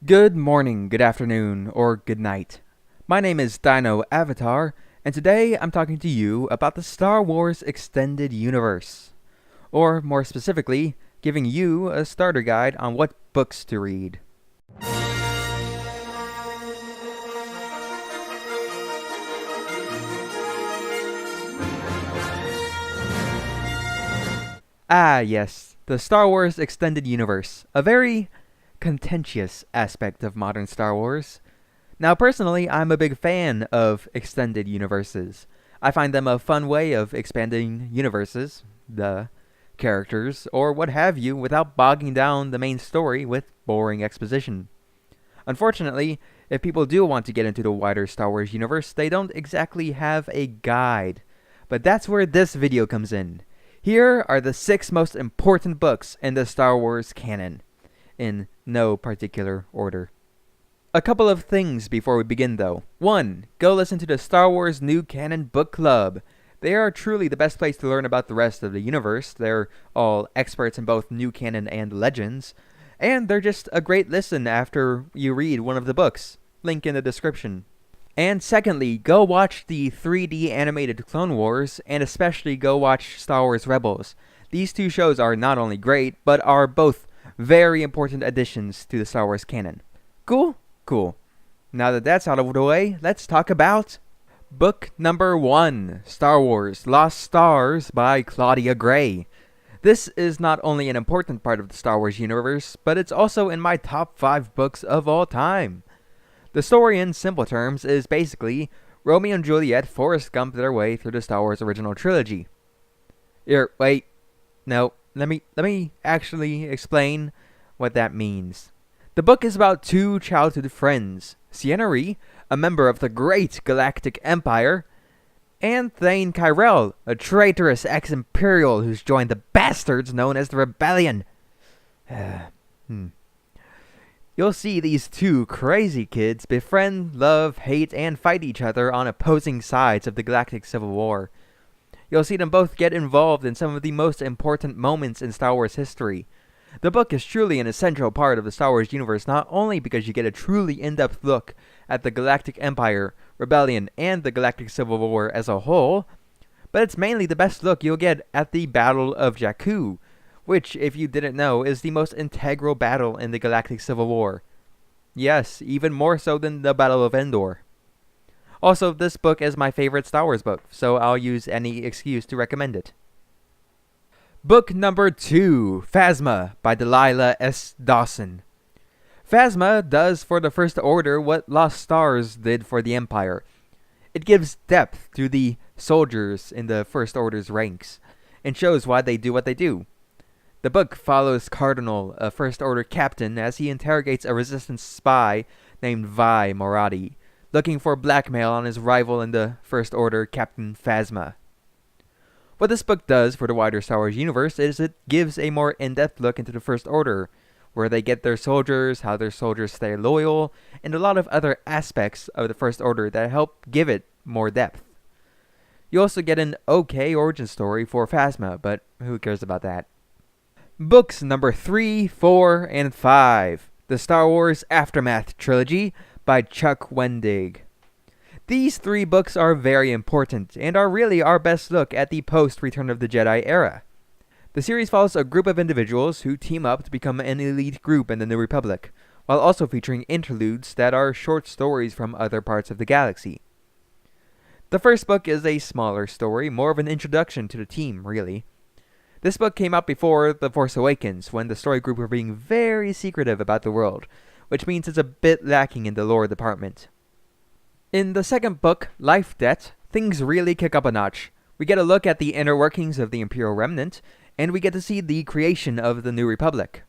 Good morning, good afternoon, or good night. My name is Dino Avatar, and today I'm talking to you about the Star Wars Extended Universe. Or, more specifically, giving you a starter guide on what books to read. Ah, yes, the Star Wars Extended Universe, a very contentious aspect of modern Star Wars. Now, personally, I'm a big fan of extended universes. I find them a fun way of expanding universes, the characters, or what have you, without bogging down the main story with boring exposition. Unfortunately, if people do want to get into the wider Star Wars universe, they don't exactly have a guide. But that's where this video comes in. Here are the 6 most important books in the Star Wars canon, in no particular order. A couple of things before we begin though. 1. Go listen to the Star Wars New Canon Book Club. They are truly the best place to learn about the rest of the universe. They're all experts in both new canon and legends. And they're just a great listen after you read one of the books. Link in the description. And secondly, go watch the 3D animated Clone Wars, and especially go watch Star Wars Rebels. These two shows are not only great, but are both very important additions to the Star Wars canon. Cool? Cool. Now that that's out of the way, let's talk about book number 1, Star Wars Lost Stars by Claudia Gray. This is not only an important part of the Star Wars universe, but it's also in my top 5 books of all time. The story in simple terms is basically Romeo and Juliet Forrest Gump their way through the Star Wars original trilogy. Here, wait. No, let me actually explain what that means. The book is about 2 childhood friends, Sienna Ree, a member of the Great Galactic Empire, and Thane Kyrell, a traitorous ex-Imperial who's joined the bastards known as the Rebellion. You'll see these 2 crazy kids befriend, love, hate, and fight each other on opposing sides of the Galactic Civil War. You'll see them both get involved in some of the most important moments in Star Wars history. The book is truly an essential part of the Star Wars universe, not only because you get a truly in-depth look at the Galactic Empire, Rebellion, and the Galactic Civil War as a whole, but it's mainly the best look you'll get at the Battle of Jakku, which, if you didn't know, is the most integral battle in the Galactic Civil War. Yes, even more so than the Battle of Endor. Also, this book is my favorite Star Wars book, so I'll use any excuse to recommend it. Book number 2, Phasma by Delilah S. Dawson. Phasma does for the First Order what Lost Stars did for the Empire. It gives depth to the soldiers in the First Order's ranks, and shows why they do what they do. The book follows Cardinal, a First Order captain, as he interrogates a Resistance spy named Vi Moradi, looking for blackmail on his rival in the First Order, Captain Phasma. What this book does for the wider Star Wars universe is it gives a more in-depth look into the First Order, where they get their soldiers, how their soldiers stay loyal, and a lot of other aspects of the First Order that help give it more depth. You also get an okay origin story for Phasma, but who cares about that? Books number 3, 4, and 5, The Star Wars Aftermath Trilogy by Chuck Wendig. These 3 books are very important, and are really our best look at the post-Return of the Jedi era. The series follows a group of individuals who team up to become an elite group in the New Republic, while also featuring interludes that are short stories from other parts of the galaxy. The first book is a smaller story, more of an introduction to the team, really. This book came out before The Force Awakens, when the story group were being very secretive about the world, which means it's a bit lacking in the lore department. In the second book, Life Debt, things really kick up a notch. We get a look at the inner workings of the Imperial Remnant, and we get to see the creation of the New Republic.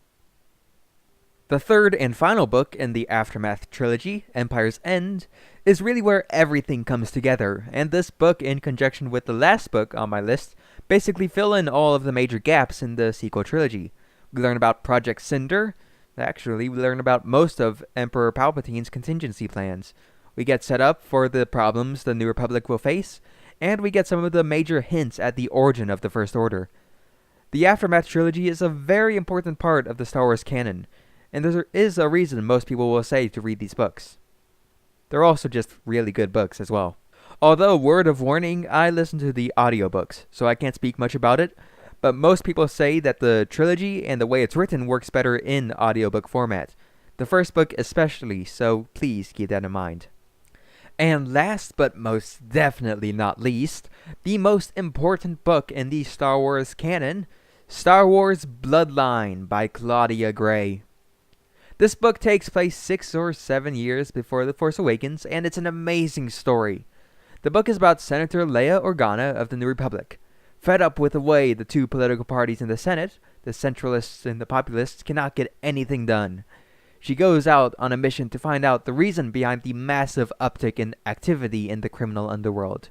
The third and final book in the Aftermath trilogy, Empire's End, is really where everything comes together, and this book, in conjunction with the last book on my list, basically fill in all of the major gaps in the sequel trilogy. We learn about Project Cinder. Actually, we learn about most of Emperor Palpatine's contingency plans. We get set up for the problems the New Republic will face, and we get some of the major hints at the origin of the First Order. The Aftermath trilogy is a very important part of the Star Wars canon, and there is a reason most people will say to read these books. They're also just really good books as well. Although, word of warning, I listen to the audiobooks, so I can't speak much about it, but most people say that the trilogy and the way it's written works better in audiobook format. The first book especially, so please keep that in mind. And last but most definitely not least, the most important book in the Star Wars canon, Star Wars Bloodline by Claudia Gray. This book takes place 6 or 7 years before The Force Awakens, and it's an amazing story. The book is about Senator Leia Organa of the New Republic. Fed up with the way the two political parties in the Senate, the Centralists and the Populists, cannot get anything done. She goes out on a mission to find out the reason behind the massive uptick in activity in the criminal underworld.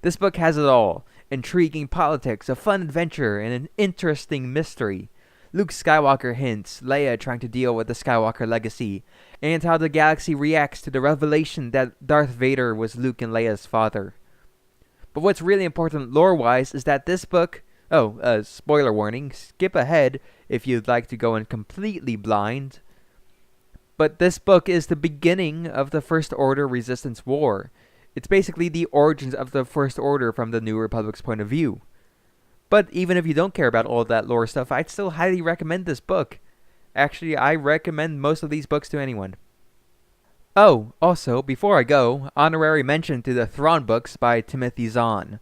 This book has it all: intriguing politics, a fun adventure, and an interesting mystery. Luke Skywalker hints, Leia trying to deal with the Skywalker legacy, and how the galaxy reacts to the revelation that Darth Vader was Luke and Leia's father. But what's really important lore-wise is that this book... spoiler warning, skip ahead if you'd like to go in completely blind. But this book is the beginning of the First Order Resistance War. It's basically the origins of the First Order from the New Republic's point of view. But even if you don't care about all that lore stuff, I'd still highly recommend this book. Actually, I recommend most of these books to anyone. Oh, also, before I go, honorary mention to the Thrawn books by Timothy Zahn.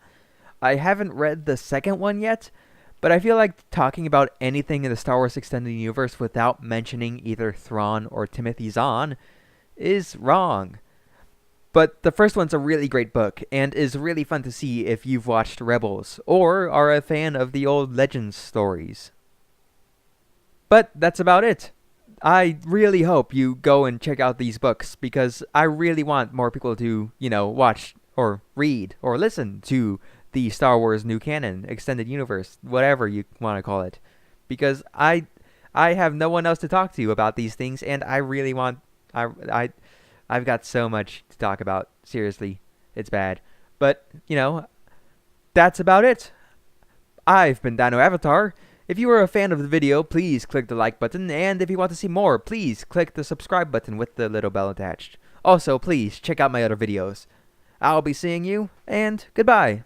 I haven't read the second one yet, but I feel like talking about anything in the Star Wars Extended Universe without mentioning either Thrawn or Timothy Zahn is wrong. But the first one's a really great book, and is really fun to see if you've watched Rebels, or are a fan of the old Legends stories. But that's about it. I really hope you go and check out these books, because I really want more people to, watch, or read, or listen to the Star Wars New Canon, Extended Universe, whatever you want to call it. Because I have no one else to talk to about these things, and I really want... I've got so much to talk about. Seriously, it's bad. But, that's about it. I've been Dino Avatar. If you are a fan of the video, please click the like button. And if you want to see more, please click the subscribe button with the little bell attached. Also, please check out my other videos. I'll be seeing you, and goodbye.